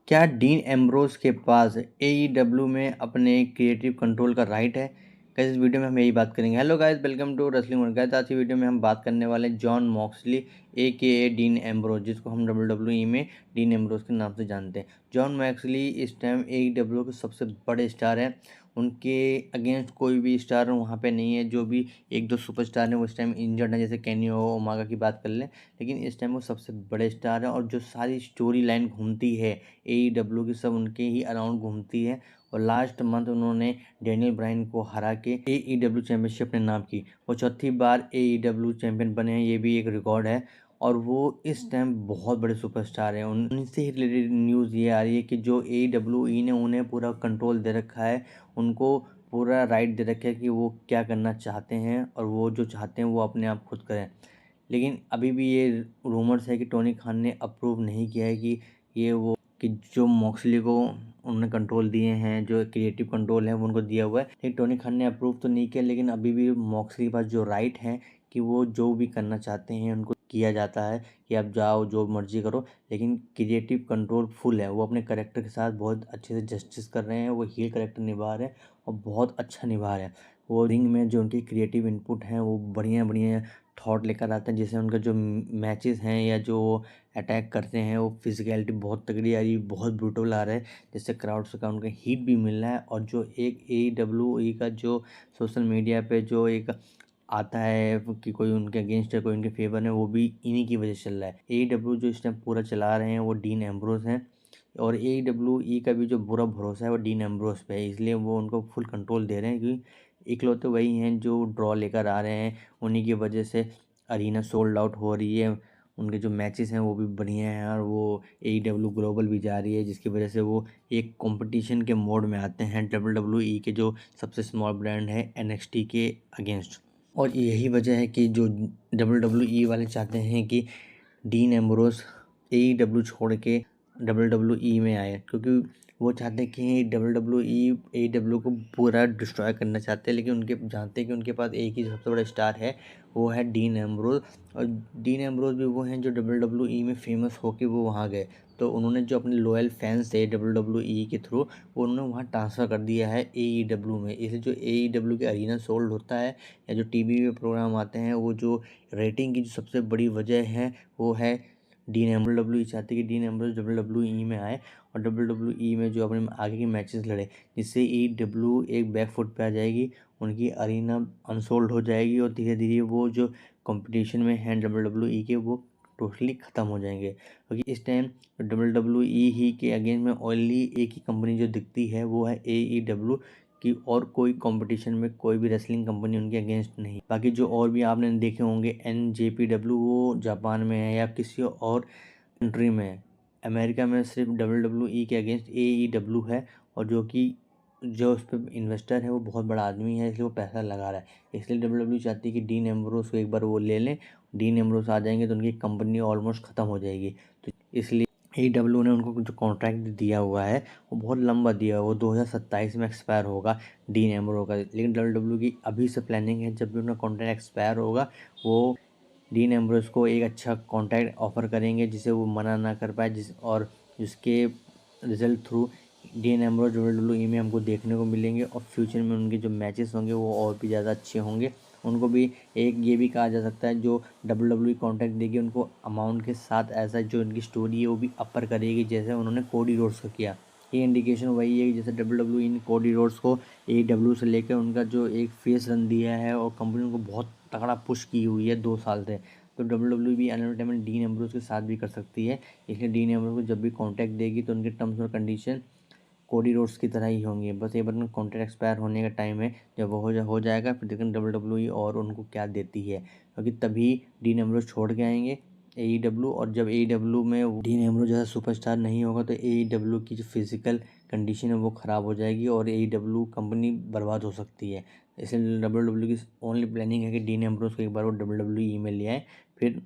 क्या dean Ambrose के पास AEW में अपने क्रिएटिव कंट्रोल का राइट है? गाइस, इस वीडियो में हम यही बात करेंगे। Hello guys, welcome to wrestling world. Guys, आज की वीडियो में हम बात करने वाले हैं Jon Moxley a Dean Ambrose, जिसको हम डब्ल्यूडब्ल्यूई में डीन एम्ब्रोस के नाम से जानते हैं। जॉन मॉक्सली इस टाइम एईडब्ल्यू के सबसे बड़े स्टार हैं। उनके अगेंस्ट कोई भी स्टार वहाँ पे नहीं है। जो भी एक दो सुपरस्टार हैं वो इस टाइम इंजर्ड हैं, जैसे केनी ओमेगा की बात कर लें, लेकिन इस टाइम वो सबसे बड़े स्टार हैं। और जो सारी स्टोरी लाइन घूमती है एईडब्ल्यू की, सब उनके ही अराउंड घूमती है। और लास्ट मंथ उन्होंने डैनियल ब्रायन को हरा के एईडब्ल्यू चैंपियनशिप अपने नाम की। वो चौथी बार एईडब्ल्यू चैंपियन बने हैं, ये भी एक रिकॉर्ड है। और वो इस टाइम बहुत बड़े सुपरस्टार हैं। उनसे ही रिलेटेड न्यूज़ ये आ रही है कि जो एईडब्ल्यूई ने उन्हें पूरा कंट्रोल दे रखा है, उनको पूरा राइट दे रखा है कि वो क्या करना चाहते हैं, और वो जो चाहते हैं वो अपने आप खुद करें। लेकिन अभी भी ये रूमर्स है कि टोनी खान ने अप्रूव नहीं किया है कि ये वो कि जो मॉक्सली को उन्होंने कंट्रोल दिए हैं, जो क्रिएटिव कंट्रोल है वो उनको दिया हुआ है। लेकिन टोनी खान ने अप्रूव तो नहीं किया, लेकिन अभी भी मॉक्सली के पास जो राइट है कि वो जो भी करना चाहते हैं उनको किया जाता है कि आप जाओ जो मर्जी करो। लेकिन क्रिएटिव कंट्रोल फुल है। वो अपने करेक्टर के साथ बहुत अच्छे से जस्टिस कर रहे हैं। वो हील करेक्टर निभा रहे हैं और बहुत अच्छा निभा रहे हैं। वो रिंग में जो उनकी क्रिएटिव इनपुट हैं वो बढ़िया बढ़िया थॉट लेकर आते हैं। जैसे उनका जो मैचेस हैं या जो अटैक करते हैं, वो फिजिकलिटी बहुत तगड़ी आ रही है, बहुत ब्रूटल आ रहा है, जिससे क्राउड से का उनका हीट भी मिल रहा है। और जो एक एईडब्ल्यूई का जो सोशल मीडिया पे जो एक आता है कि कोई उनके अगेंस्ट है कोई उनके फेवर है, वो भी इन्हीं की वजह से चल रहा है। एईडब्ल्यू जो इस टाइम पूरा चला रहे हैं वो डीन एम्ब्रोस हैं। और एईडब्ल्यूई का भी जो बुरा भरोसा है वो डीन एम्ब्रोस पे है, इसलिए वो उनको फुल कंट्रोल दे रहे हैं कि इकलौते वही हैं जो ड्रॉ लेकर आ रहे हैं। उन्हीं की वजह से अरीना सोल्ड आउट हो रही है। उनके जो मैचेस हैं वो भी बढ़िया हैं, और वो एईडब्ल्यू ग्लोबल भी जा रही है, जिसकी वजह से वो एक कंपटीशन के मोड में आते हैं डब्ल्यूडब्ल्यूई के जो सबसे स्मॉल ब्रांड है एनएक्सटी के अगेंस्ट। और यही वजह है कि जो डब्ल्यूडब्ल्यूई वाले चाहते हैं कि डीन एम्ब्रोस एईडब्ल्यू छोड़ के डब्ल्यूडब्ल्यूई में आए, क्योंकि वो चाहते हैं कि डब्ल्यूडब्ल्यूई एईडब्ल्यू को पूरा डिस्ट्रॉय करना चाहते हैं। लेकिन उनके जानते हैं कि उनके पास एक ही सबसे बड़ा स्टार है, वो है डीन एम्ब्रोस। और डीन एम्ब्रोस भी वो हैं जो डब्ल्यूडब्ल्यूई में फेमस होके वो वहाँ गए। तो उन्होंने जो अपने लॉयल फैंस थे डब्ल्यूडब्ल्यूई के थ्रू, वो उन्होंने वहाँ ट्रांसफ़र कर दिया है एईडब्ल्यू में। इसलिए जो एईडब्ल्यू के अरीना सोल्ड होता है या जो टीवी पे प्रोग्राम आते हैं, वो जो रेटिंग की जो सबसे बड़ी वजह है वो है डीन एम्ब्रोस। डब्ल्यूडब्ल्यूई चाहती है कि डीन एम्ब्रोस डब्ल्यूडब्ल्यूई में आए और डब्ल्यूडब्ल्यूई में जो अपने आगे के मैचेस लड़े, जिससे ईडब्ल्यू एक बैक फुट पे आ जाएगी, उनकी अरीना अनसोल्ड हो जाएगी, और धीरे धीरे वो जो कंपटीशन में हैं डब्ल्यूडब्ल्यूई के, वो टोटली ख़त्म हो जाएंगे। क्योंकि इस टाइम डब्ल्यूडब्ल्यूई ही के अगेंस्ट में ओनली एक ही कंपनी जो दिखती है वो है एईडब्ल्यू की, और कोई कंपटीशन में कोई भी रेसलिंग कंपनी उनके अगेंस्ट नहीं। बाकी जो और भी आपने देखे होंगे एनजेपीडब्ल्यू, वो जापान में है या किसी और कंट्री में है। अमेरिका में सिर्फ डब्ल्यूडब्ल्यूई के अगेंस्ट एईडब्ल्यू है, और जो उस पर इन्वेस्टर है वो बहुत बड़ा आदमी है, इसलिए वो पैसा लगा रहा है। इसलिए डब्ल्यूडब्ल्यू चाहती है कि डीन एम्ब्रोस को एक बार वो ले लें। डीन एम्ब्रोस आ जाएंगे तो उनकी कंपनी ऑलमोस्ट ख़त्म हो जाएगी। तो इसलिए एईडब्ल्यू ने उनको जो कॉन्ट्रैक्ट दिया हुआ है वो बहुत लंबा दिया हुआ है, वो 2027 में एक्सपायर होगा डीन एम्ब्रो का। लेकिन डब्ल्यूडब्ल्यू की अभी से प्लानिंग है, जब भी उनका कॉन्ट्रैक्ट एक्सपायर होगा वो डीन एम्ब्रोस को एक अच्छा कॉन्ट्रैक्ट ऑफर करेंगे जिसे वो मना ना कर पाए, जिसके result through dean Ambrose WWE में हमको देखने को मिलेंगे। और फ्यूचर में उनके जो मैचेस होंगे वो और भी ज़्यादा अच्छे होंगे। उनको भी एक ये भी कहा जा सकता है, जो डब्ल्यूडब्ल्यूई कॉन्ट्रैक्ट देगी उनको अमाउंट के साथ ऐसा जो इनकी स्टोरी है वो भी अपर करेगी, जैसे उन्होंने कोडी रोड्स को किया। ये इंडिकेशन वही है कि जैसे डब्ल्यूडब्ल्यूई ने कोडी रोड्स को एईडब्ल्यू से लेकर उनका जो एक फेस रन दिया है, और कंपनी को बहुत तगड़ा पुश की हुई है 2 साल से। तो डब्ल्यूडब्ल्यू भी आने वाले टाइम में डीन एम्ब्रोस के साथ भी कर सकती है। इसलिए डीन एम्ब्रोस को जब भी कॉन्ट्रैक्ट देगी तो उनके टर्म्स और कंडीशन कोडी रोड्स की तरह ही होंगे। बस ये बटन कॉन्ट्रैक्ट एक्सपायर होने का टाइम है, जब वो हो जाएगा फिर देखें डब्ल्यूडब्ल्यूई और उनको क्या देती है, क्योंकि तभी डीन एम्ब्रोस छोड़ के आएंगे एईडब्ल्यू। और जब एईडब्ल्यू में डीन एम्ब्रोस जैसा सुपरस्टार नहीं होगा तो एईडब्ल्यू की जो फिजिकल कंडीशन है वो ख़राब हो जाएगी और एईडब्ल्यू कंपनी बर्बाद हो सकती है। इसलिए डब्ल्यूडब्ल्यू की ओनली प्लानिंग है कि डीन एम्ब्रोस को एक बार वो डब्ल्यूडब्ल्यूई में ले आए, फिर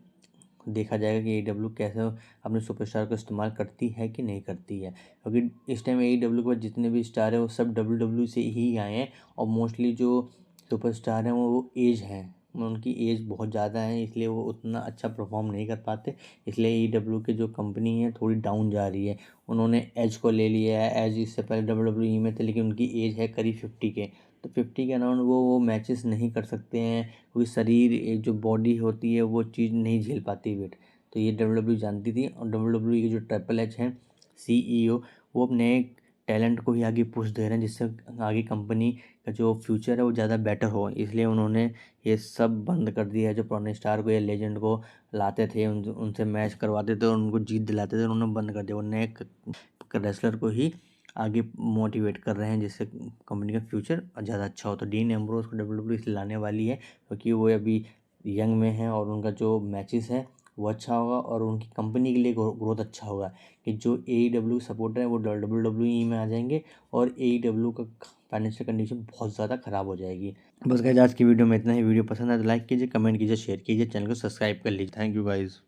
देखा जाएगा कि एईडब्ल्यू कैसे अपने सुपरस्टार को इस्तेमाल करती है कि नहीं करती है। क्योंकि इस टाइम एईडब्ल्यू के पास जितने भी स्टार हैं वो सब डब्ल्यूडब्ल्यू से ही आए हैं, और मोस्टली जो सुपरस्टार हैं वो एज हैं, उनकी एज बहुत ज़्यादा है, इसलिए वो उतना अच्छा परफॉर्म नहीं कर पाते। इसलिए AEW की जो कंपनी है थोड़ी डाउन जा रही है। उन्होंने एज को ले लिया है। एज इससे पहले WWE में थे, लेकिन उनकी एज है करीब 50 के, तो 50 के अराउंड वो मैचेस नहीं कर सकते हैं, क्योंकि शरीर एक जो बॉडी होती है वो चीज़ नहीं झेल पाती वेट। तो ये WWE जानती थी, और WWE के जो ट्रिपल एच हैं CEO, वो अपने टैलेंट को ही आगे पुश दे रहे हैं, जिससे आगे कंपनी का जो फ्यूचर है वो ज़्यादा बेटर हो। इसलिए उन्होंने ये सब बंद कर दिया है। जो पुराने स्टार को या लेजेंड को लाते थे, उनसे मैच करवाते थे और उनको जीत दिलाते थे, उन्होंने बंद कर दिया। वो नए रेसलर को ही आगे मोटिवेट कर रहे हैं, जिससे कंपनी का फ्यूचर ज़्यादा अच्छा हो। तो डीन एम्ब्रोस को WWE इसलिए लाने वाली है क्योंकि वो अभी यंग में हैं, और उनका जो मैचेस है वो अच्छा होगा, और उनकी कंपनी के लिए ग्रोथ अच्छा होगा कि जो AEW सपोर्टर है वो WWE में आ जाएंगे, और AEW का फाइनेंशियल कंडीशन बहुत ज़्यादा ख़राब हो जाएगी। बस गाइस, आज की वीडियो में इतना ही। वीडियो पसंद आए तो लाइक कीजिए, कमेंट कीजिए, शेयर कीजिए, चैनल को सब्सक्राइब कर लीजिए। Thank you guys.